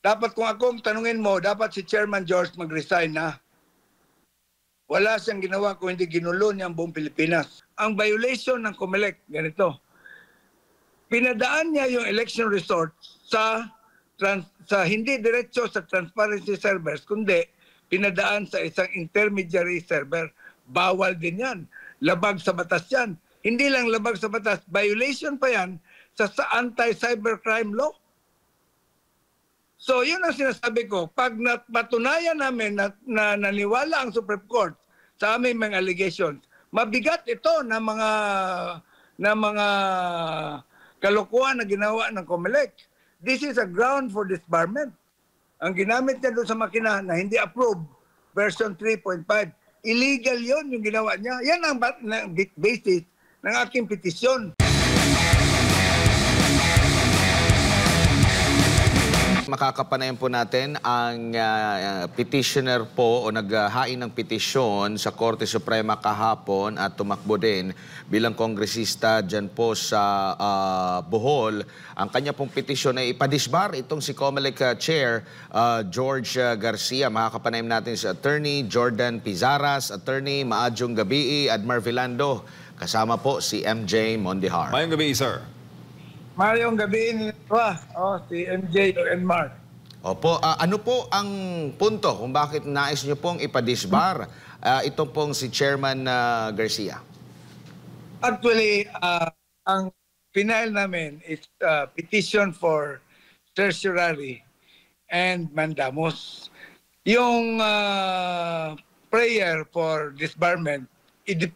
Dapat kung akong tanungin mo, dapat si Chairman George mag-resign na. Wala siyang ginawa kung hindi ginulo niya ang buong Pilipinas. Ang violation ng COMELEC, ganito. Pinadaan niya yung election results sa hindi diretso sa transparency servers, kundi pinadaan sa isang intermediary server. Bawal din yan. Labag sa batas yan. Hindi lang labag sa batas, violation pa yan sa anti-cybercrime law. So yun ang sinasabi ko, pag napatunayan namin na naniwala ang Supreme Court sa aming mga allegations, mabigat ito na mga kalokohan na ginawa ng COMELEC. This is a ground for disbarment. Ang ginamit niya doon sa makina na hindi approved, version 3.5, illegal yon yung ginawa niya. Yan ang basis ng aking petisyon. Makakapanayan po natin ang petitioner po o naghain ng petisyon sa Korte Suprema kahapon at tumakbo din bilang kongresista dyan po sa Bohol. Ang kanya pong petisyon ay ipadisbar itong si COMELEC Chair George Garcia. Makakapanayan natin si Attorney Jordan Pizaras, Attorney Maadjong Gabii, Admar Vilando. Kasama po si MJ Mondihar. Mayong gabi, sir. Mayong gabi nito, si MJ and Mark. Opo, ano po ang punto kung bakit nais nyo pong ipadisbar itong pong si Chairman Garcia? Actually, ang final namin is petition for certiorari and mandamus. Yung prayer for disbarment,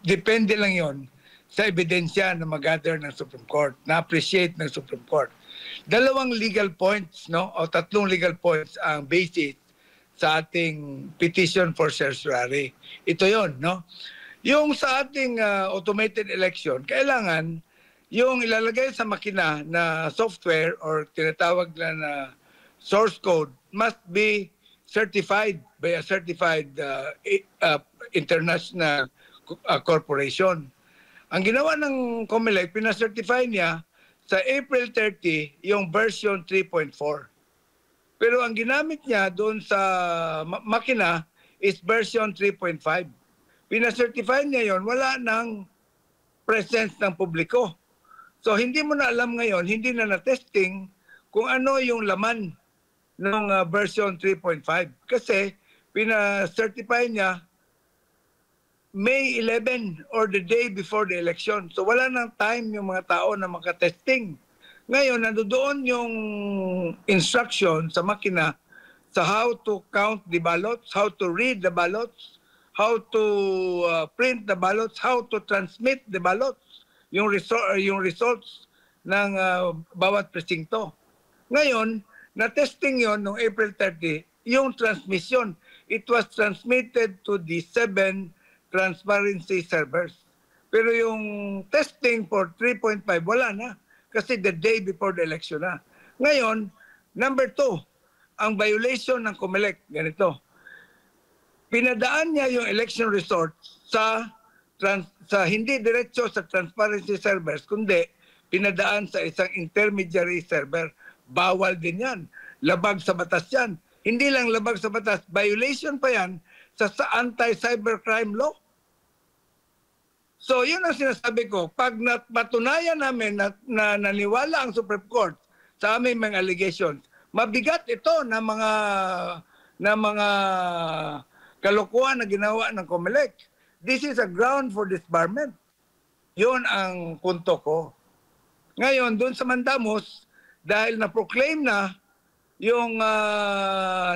depende lang yon sa ebidensya na mag-gather ng Supreme Court, na-appreciate ng Supreme Court. Dalawang legal points, no, o tatlong legal points ang basis sa ating petition for certiorari. Ito yon, no? Yung sa ating automated election, kailangan yung ilalagay sa makina na software or tinatawag na source code must be certified by a certified international corporation. Ang ginawa ng COMELEC, pinacertify niya sa April 30 yung version 3.4. Pero ang ginamit niya doon sa makina is version 3.5. Pinacertify niya yon, wala nang presence ng publiko. So hindi mo na alam ngayon, hindi na na-testing kung ano yung laman ng version 3.5. Kasi pinacertify niya May 11 or the day before the election. So wala nang time yung mga tao na makatesting. Ngayon, nandoon yung instruction sa makina sa how to count the ballots, how to read the ballots, how to print the ballots, how to transmit the ballots, yung results ng bawat presinto. Ngayon, na-testing yon noong April 30, yung transmission. It was transmitted to the 7 transparency servers. Pero yung testing for 3.5, wala na. Kasi the day before the election na. Ngayon, number 2, ang violation ng COMELEC, ganito. Pinadaan niya yung election results sa hindi diretso sa transparency servers, kundi pinadaan sa isang intermediary server. Bawal din yan. Labag sa batas yan. Hindi lang labag sa batas, violation pa yan sa anti-cybercrime law. So yun ang sinasabi ko, pag napatunayan namin na naniwala ang Supreme Court sa aming mga allegations, mabigat ito na mga kalokohan na ginawa ng COMELEC. This is a ground for disbarment. Yun ang punto ko. Ngayon, doon sa mandamus, dahil na-proclaim na yung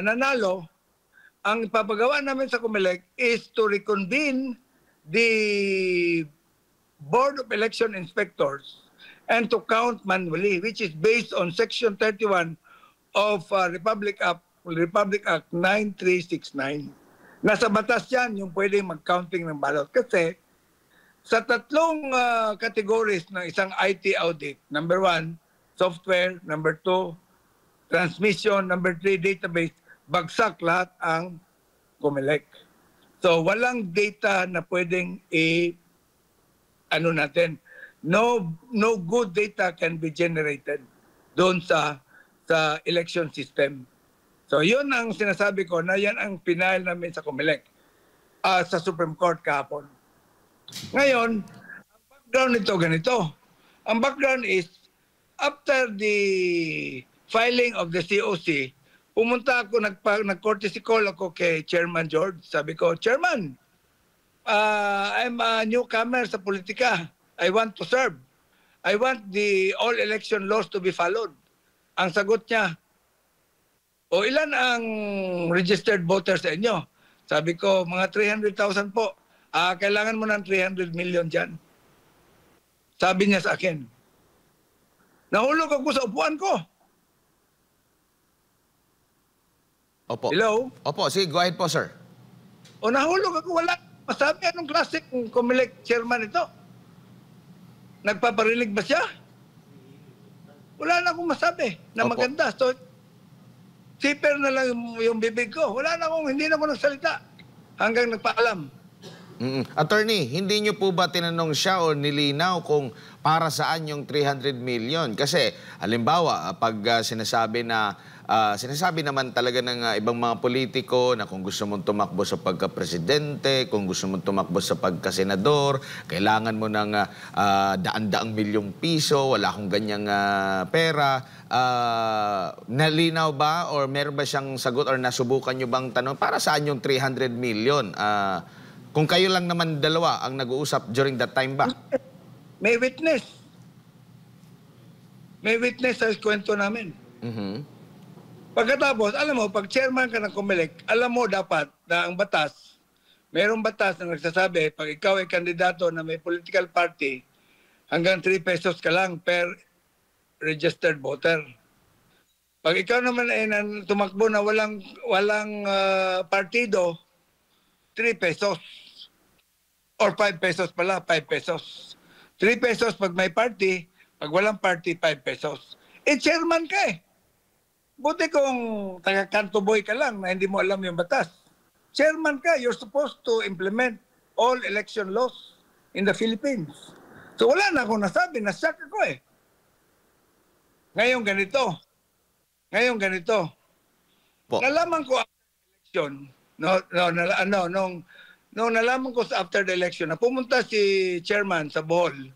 nanalo, ang ipapagawa namin sa COMELEC is to reconvene the Board of Election Inspectors and to count manually, which is based on Section 31 of Republic Act 9369. Nasa batas yan yung pwedeng mag-counting ng ballot. Kasi sa tatlong categories ng isang IT audit, number 1, software, number 2, transmission, number 3, database, bagsak lahat ang COMELEC. So walang data na pwedeng no good data can be generated doon sa election system. So yun ang sinasabi ko na yan ang pinahal namin sa COMELEC, sa Supreme Court kahapon. Ngayon, ang background nito ganito. Ang background is, after the filing of the COC, pumunta ako, nag-courtesy call ako kay Chairman George. Sabi ko, Chairman, I'm a newcomer sa politika. I want to serve. I want the all election laws to be followed. Ang sagot niya, o ilan ang registered voters sa inyo? Sabi ko, mga 300,000 po. Kailangan mo ng 300 million dyan. Sabi niya sa akin. Nahulog ako sa upuan ko. Opo. Hello? Opo, sige, go ahead po, sir. O nahulog ako, wala. Masabi, anong klase kung COMELEC chairman ito? Nagpaparinig ba siya? Wala na akong masabi na Opo. maganda. So, siper na lang yung bibig ko. Wala na akong, hindi na ako nagsalita. Hanggang nagpaalam. Attorney, hindi niyo po ba tinanong siya o nilinaw kung para saan yung 300 million? Kasi, halimbawa, pag sinasabi naman talaga ng ibang mga politiko na kung gusto mong tumakbo sa pagka-presidente, kung gusto mong tumakbo sa pagka-senador, kailangan mo ng daan-daang milyong piso, wala akong ganyang pera. Nalinaw ba or meron ba siyang sagot or nasubukan nyo bang tanong para saan yung 300 million? Kung kayo lang naman dalawa ang nag-uusap during that time ba? May witness. May witness sa kwento namin. Pagkatapos, alam mo, pag chairman ka ng COMELEC, alam mo dapat na ang batas, mayroong batas na nagsasabi, pag ikaw ay kandidato na may political party, hanggang 3 pesos ka lang per registered voter. Pag ikaw naman ay tumakbo na walang partido, 3 pesos. Or 5 pesos pala, 5 pesos. 3 pesos pag may party, pag walang party, 5 pesos. Chairman ka eh. Buti kung taga-kanto boy ka lang na hindi mo alam yung batas. Chairman ka, you're supposed to implement all election laws in the Philippines. So wala na akong nasabi, nasyak ako eh. Ngayon ganito. Po. Nalaman ko after the election, nung nalaman ko after the election na pumunta si chairman sa Bohol,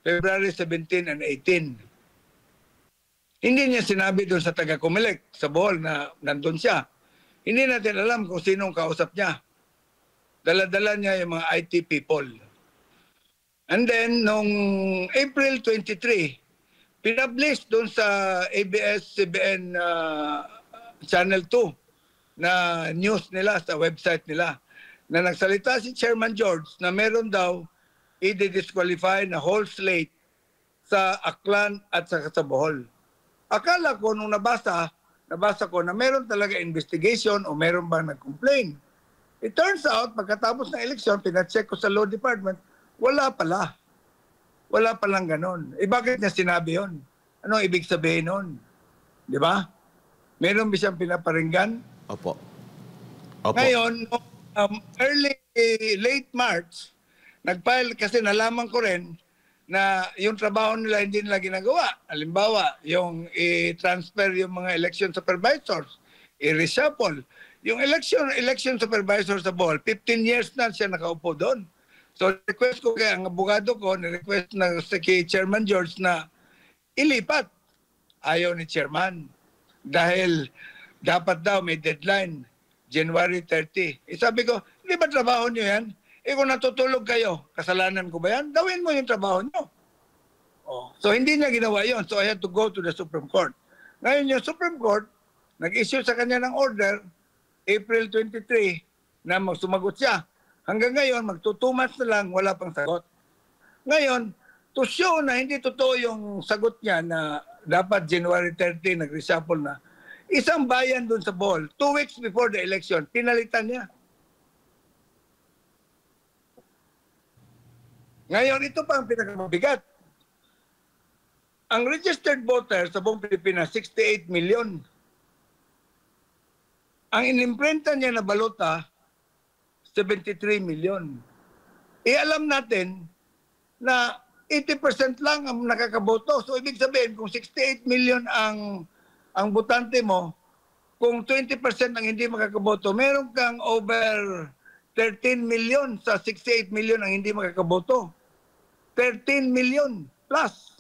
February 17 and 18. Hindi niya sinabi doon sa taga-COMELEC sa Bohol na nandun siya. Hindi natin alam kung sinong kausap niya. Dala-dala niya yung mga IT people. And then, nung April 23, pinablish doon sa ABS-CBN Channel 2 na news nila sa website nila na nagsalita si Chairman George na meron daw i-disqualify na whole slate sa Aklan at sa Bohol. Akala ko nung nabasa ko na meron talaga investigation o meron bang nag-complain. It turns out, pagkatapos ng eleksyon, pinacheck ko sa law department, wala pala. Wala palang ganon. Bakit niya sinabi yon? Ano ibig sabihin nun? Di ba? Meron ba siyang pinaparinggan? Opo. Ngayon, late March, nag-file kasi nalaman ko rin na yung trabaho nila hindi nila ginagawa. Halimbawa, yung i-transfer yung mga election supervisors, i-reshuffle. Yung election supervisor sa Bohol, 15 years na siya nakaupo doon. So, request ko kay ang abogado ko, request na kay Chairman George na ilipat. Ayaw ni Chairman. Dahil dapat daw may deadline, January 30. Sabi ko, hindi ba trabaho nyo yan? Kung natutulog kayo, kasalanan ko ba yan? Gawin mo yung trabaho nyo. So, hindi niya ginawa yon. So, I had to go to the Supreme Court. Ngayon, yung Supreme Court, nag-issue sa kanya ng order, April 23, na sumagot siya. Hanggang ngayon, magto-2 months na lang, wala pang sagot. Ngayon, to show na hindi totoo yung sagot niya na dapat January 30, nag-reshuffle na, isang bayan dun sa Bohol, 2 weeks before the election, pinalitan niya. Ngayon, ito pa ang pinakamabigat. Ang registered voter sa buong Pilipinas, 68 million. Ang inimprenta niya na balota, 73 million. Alam natin na 80% lang ang nakakaboto. So, ibig sabihin, kung 68 million ang botante mo, kung 20% ang hindi makakaboto, meron kang over 13 million sa 68 million ang hindi makakaboto. 13 million plus.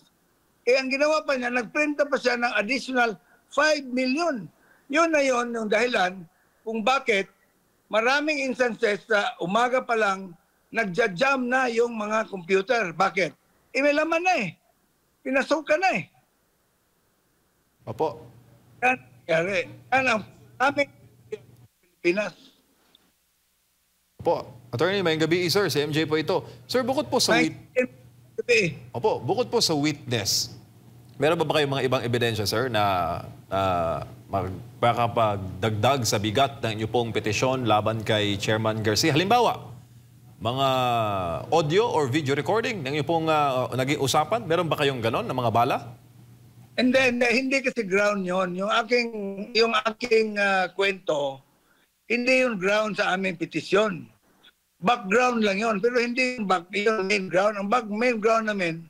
Eh, ang ginawa pa niya, nagprinta pa siya ng additional 5 million. Yun na yun, yung dahilan kung bakit maraming instances sa umaga pa lang, nagja-jam na yung mga computer. Bakit? Eh, may laman na eh. Pinasukan na eh. Opo. Yan, nangyari. Yan ang aming Pilipinas. Opo. Attorney, may gabi, sir. Si MJ po ito. Sir, bukod po sa Opo, bukod po sa witness, meron ba kayong mga ibang ebidensya, sir, na magpapagdagdag sa bigat ng inyo pong petisyon laban kay Chairman Garcia? Halimbawa, mga audio or video recording ng inyo pong naging usapan? Meron ba kayong ganon na mga bala? And then, hindi kasi ground yon. Yung aking kwento, hindi yung ground sa aming petisyon. Background lang yon, pero hindi yung main ground. Ang main ground namin,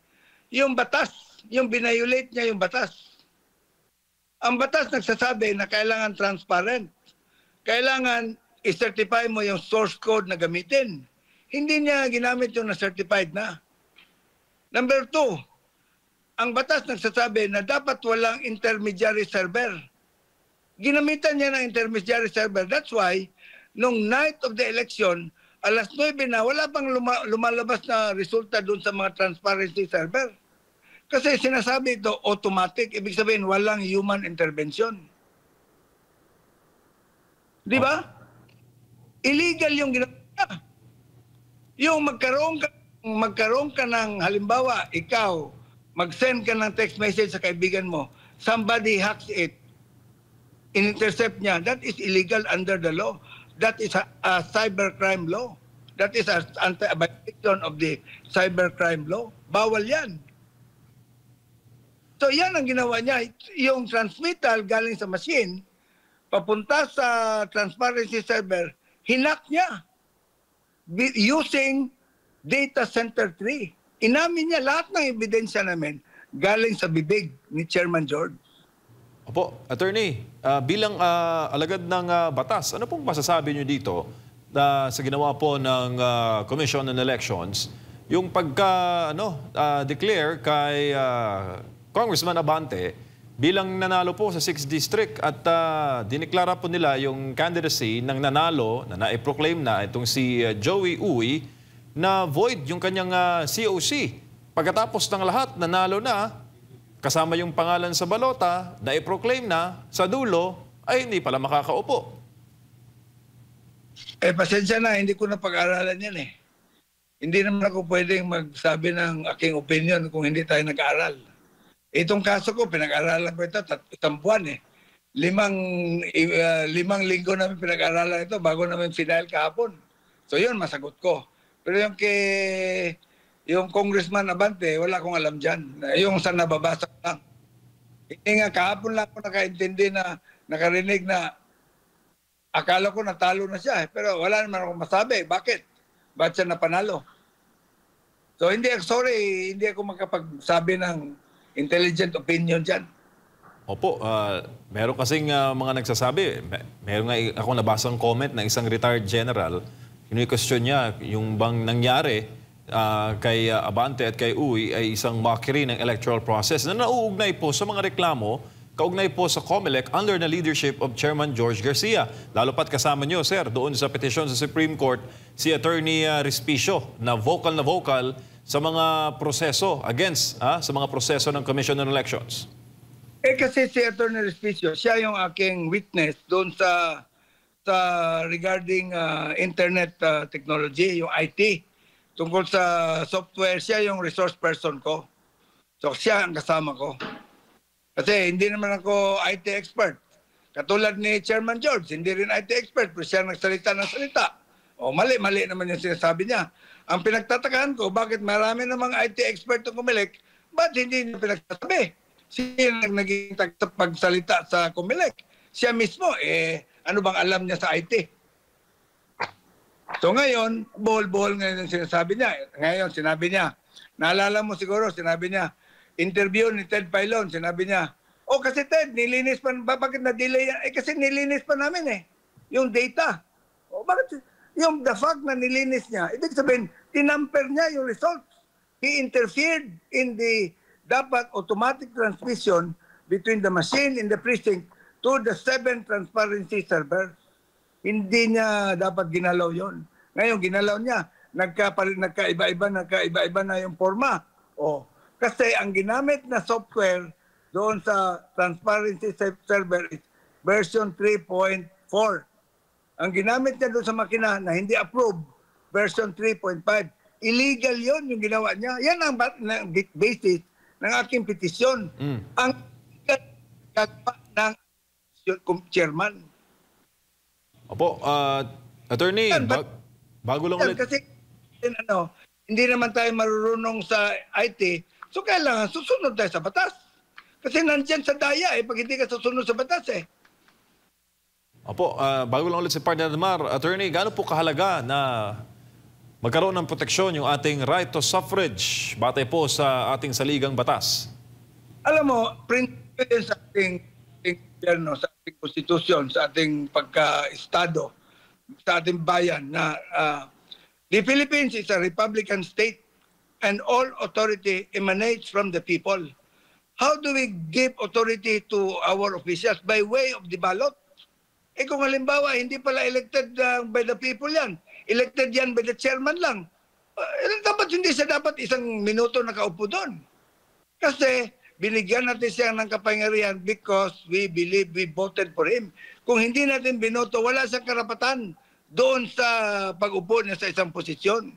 yung batas, yung binayulate niya yung batas. Ang batas nagsasabi na kailangan transparent. Kailangan i-certify mo yung source code na gamitin. Hindi niya ginamit yung na-certified na. Number 2, ang batas nagsasabi na dapat walang intermediary server. Ginamitan niya ng intermediary server. That's why, nung night of the election, alas 9 na, wala pang lumalabas na resulta doon sa mga transparency server. Kasi sinasabi ito, automatic. Ibig sabihin, walang human intervention. Di ba? Illegal yung ginawa. Yung magkaroon ka ng, halimbawa, ikaw, mag-send ka ng text message sa kaibigan mo, somebody hacks it, in-intercept niya, that is illegal under the law. That is a cybercrime law. That is an anti-violation of the cybercrime law. Bawal yan. So yan ang ginawa niya. Yung transmittal galing sa machine, papunta sa transparency server, hinak niya using data center 3. Inamin niya lahat ng ebidensya namin galing sa bibig ni Chairman George. Opo, Attorney, bilang alagad ng batas, ano pong masasabi niyo dito na sa ginawa po ng Commission on Elections, yung declare kay Congressman Abante bilang nanalo po sa 6th District at dineklara po nila yung candidacy ng nanalo na na-proclaim na itong si Joey Uy na void yung kanyang COC. Pagkatapos ng lahat, nanalo na, kasama yung pangalan sa balota, na-proclaim na, sa dulo, ay hindi pala makakaupo. Eh, pasensya na, hindi ko na pag-aralan yan eh. Hindi naman ako pwedeng magsabi ng aking opinion kung hindi tayo nag-aaral. Itong kaso ko, pinag-aralan ko ito, isang buwan eh. 5 linggo namin pinag-aralan ito bago namin final kahapon. So yun, masagot ko. Pero yung Congressman Abante, wala akong alam dyan. Yung sa nababasa ko lang. Hindi nga, kahapon lang ako nakaintindi na, nakarinig na akala ko natalo na siya. Pero wala naman akong masabi. Bakit? Ba't siya napanalo? So hindi ako makapagsabi ng intelligent opinion dyan. Opo, meron kasing mga nagsasabi, meron nga ako nabasang comment ng isang retired general, question niya yung bang nangyari kay Abante at kay Uy ay isang mockery ng electoral process na nauugnay po sa mga reklamo, kaugnay po sa COMELEC under the leadership of Chairman George Garcia. Lalo pat kasama nyo, sir, doon sa petisyon sa Supreme Court, si Attorney Respicio na vocal sa mga proseso sa mga proseso ng Commission on Elections. Eh kasi si Attorney Respicio, siya yung aking witness doon sa regarding internet technology, yung IT. Tungkol sa software, siya yung resource person ko. So siya ang kasama ko. Kasi hindi naman ako IT expert. Katulad ni Chairman George, hindi rin IT expert, pero siya nagsalita ng salita. O mali naman yung sinasabi niya. Ang pinagtatakahan ko, bakit marami namang IT expert ng COMELEC, ba't hindi niya pinagsasabi? Siya naging pagsalita sa COMELEC. Siya mismo, ano bang alam niya sa IT? So ngayon, bohol-bohol ngayon yung sinasabi niya. Ngayon, sinabi niya, naalala mo siguro, sinabi niya, interview ni Ted Filon, sinabi niya, O kasi Ted, nilinis pa, bakit na-delay yan? Kasi nilinis pa namin yung data. O bakit, yung the fact na nilinis niya, ibig sabihin, tinamper niya yung results. He interfered in the dapat automatic transmission between the machine in the precinct to the 7 transparency servers. Hindi niya dapat ginalaw yon. Ngayon, ginalaw niya. Nagkaiba-iba na yung forma. O, kasi ang ginamit na software doon sa transparency server is version 3.4. Ang ginamit niya doon sa makina na hindi approved, version 3.5. Illegal yon yung ginawa niya. Yan ang basis ng aking petisyon. Ang gagawa ng chairman. Opo, attorney, bago lang ulit. Kasi hindi naman tayo marunong sa IT, so kailangan susunod tayo sa batas. Kasi nandyan sa daya pag hindi ka susunod sa batas Opo, bago lang ulit si Partner Mar, attorney, gaano po kahalaga na magkaroon ng proteksyon yung ating right to suffrage batay po sa ating saligang batas? Alam mo, prinsipyo yun sa ating gobyerno, sa ating konstitusyon, sa ating pagka-estado, sa ating bayan na the Philippines is a republican state and all authority emanates from the people. How do we give authority to our officials? By way of the ballot. Kung halimbawa, hindi pala elected by the people yan, elected yan by the chairman lang, dapat hindi siya dapat isang minuto nakaupo doon. Kasi binigyan natin siya ng kapangyarihan because we believe we voted for him. Kung hindi natin binoto, wala siyang karapatan doon sa pag-upo niya sa isang posisyon.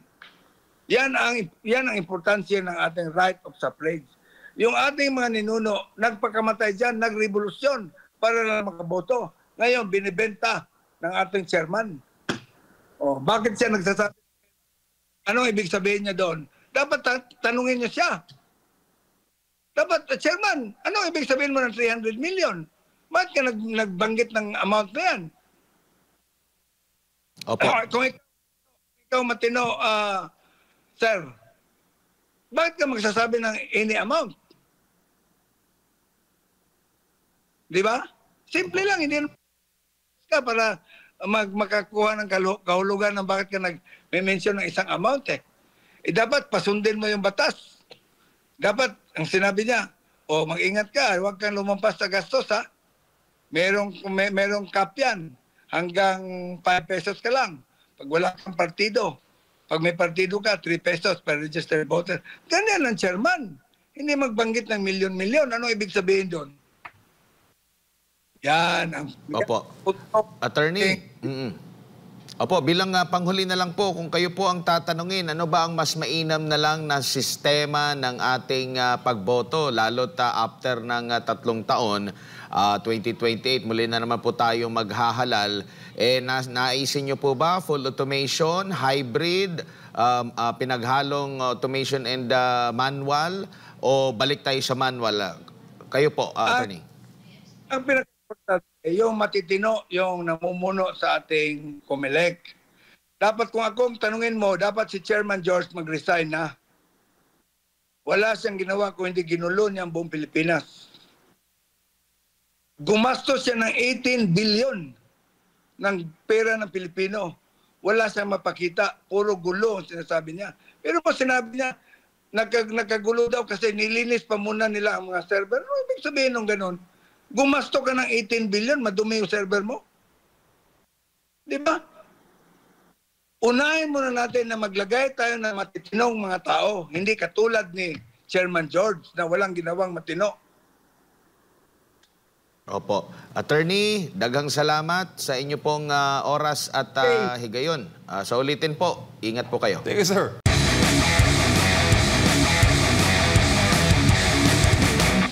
Yan ang importansya ng ating right of suffrage. Yung ating mga ninuno, nagpakamatay dyan, nagrevolusyon para lang makaboto. Ngayon, binibenta ng ating chairman. O, bakit siya nagsasabi? Anong ibig sabihin niya doon? Dapat tanungin niyo siya. Dapat, chairman, anong ibig sabihin mo ng 300 million? Bakit ka nagbanggit ng amount na yan? Opo. Kung ikaw matino, sir, bakit ka magsasabi ng any amount? Di ba? Simple lang, hindi ka para makakuha ng kahulugan ng bakit ka nag-mention ng isang amount dapat pasundin mo yung batas. Dapat, ang sinabi niya, mag-ingat ka, huwag kang lumampas sa gastos Merong cap yan. Hanggang 5 pesos ka lang. Pag wala kang partido. Pag may partido ka, 3 pesos per registered voter. Ganyan ang chairman. Hindi magbanggit ng milyon-milyon. Ano ibig sabihin doon? Yan. Opo. Attorney. Opo, bilang panghuli na lang po, kung kayo po ang tatanungin, ano ba ang mas mainam na lang na sistema ng ating pagboto, lalo't after ng 3 taon, 2028, muli na naman po tayo maghahalal. Naisin nyo po ba full automation, hybrid, pinaghalong automation and manual, o balik tayo sa manual? Kayo po, attorney. Ang pinag-importante, yung matitino, yung namumuno sa ating COMELEC. Dapat kung akong tanungin mo, dapat si Chairman George mag-resign na. Wala siyang ginawa kung hindi ginulo niya ang buong Pilipinas. Gumastos siya ng 18 billion ng pera ng Pilipino. Wala siyang mapakita. Puro gulo ang sinasabi niya. Pero kung sinabi niya, nagkagulo daw kasi nilinis pa muna nila ang mga server. Ano ibig sabihin ng ganun? Gumasto ka ng 18 billion, madumi yung server mo. Di ba? Unahin muna natin na maglagay tayo ng matitinong mga tao. Hindi katulad ni Chairman George na walang ginawang matino. Opo. Attorney, daghang salamat sa inyo pong oras at higayon. Sa ulitin po, ingat po kayo. Thank you, sir.